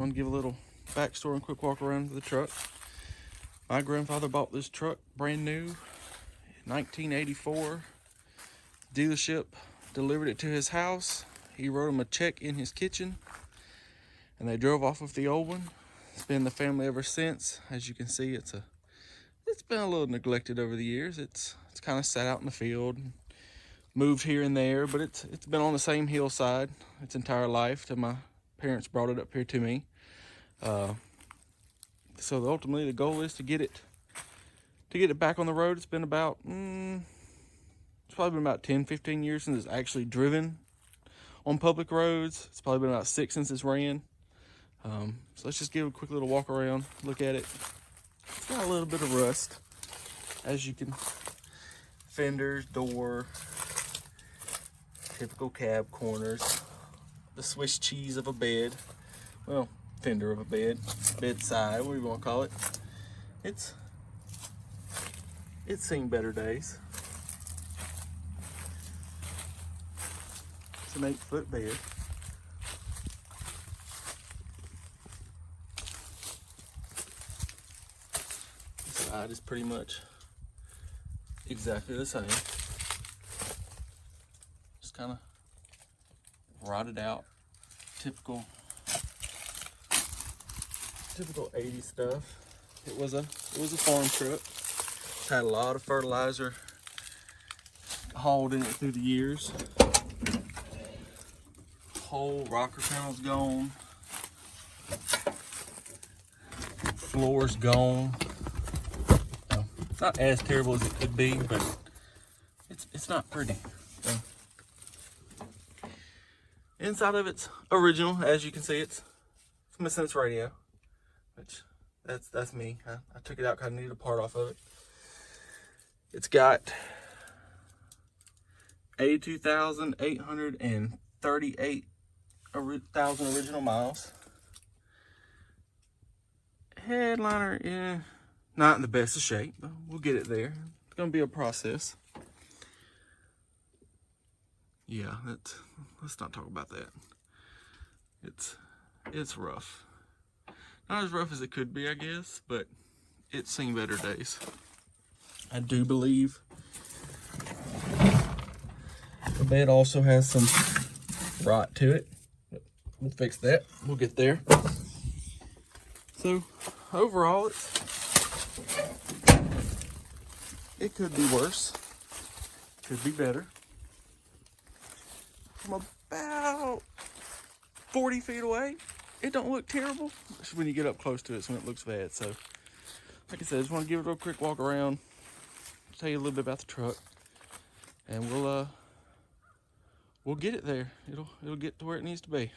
want to give a little backstory and quick walk around the truck. My grandfather bought this truck brand new, 1984. Dealership delivered it to his house. He wrote him a check in his kitchen, and they drove off with the old one. It's been the family ever since. As you can see, it's been a little neglected over the years. It's kind of sat out in the field, moved here and there, but it's been on the same hillside its entire life till my parents brought it up here to me. So ultimately the goal is to get it back on the road. It's been about it's probably been about 10-15 years since it's actually driven on public roads. It's probably been about 6 since it's ran. So let's just give a quick little walk around, look at it. It's got a little bit of rust, as you can, fenders, door, typical cab corners, the Swiss cheese of a bed, well, fender of a bed, bedside, whatever you want to call it. It's seen better days. It's an 8-foot bed. The side is pretty much exactly the same. Just kind of rotted out, typical 80s stuff. It was a farm truck. It's had a lot of fertilizer hauled in it through the years. Whole rocker panel's gone. Floor's gone. It's not as terrible as it could be, but it's not pretty. So, inside of it's original, as you can see. It's missing its radio, which that's me. I took it out because I needed a part off of it. It's got 82,838,000 original miles. Headliner, yeah, not in the best of shape, but we'll get it there. It's gonna be a process. Yeah, let's not talk about that. It's rough. Not as rough as it could be, I guess, but it's seen better days. I do believe the bed also has some rot to it, but we'll fix that. We'll get there. So overall, it could be worse, could be better. From about 40 feet away, it don't look terrible. It's when you get up close to it, it's when it looks bad. So, like I said, I just want to give it a quick walk around, tell you a little bit about the truck, and we'll get it there. It'll get to where it needs to be.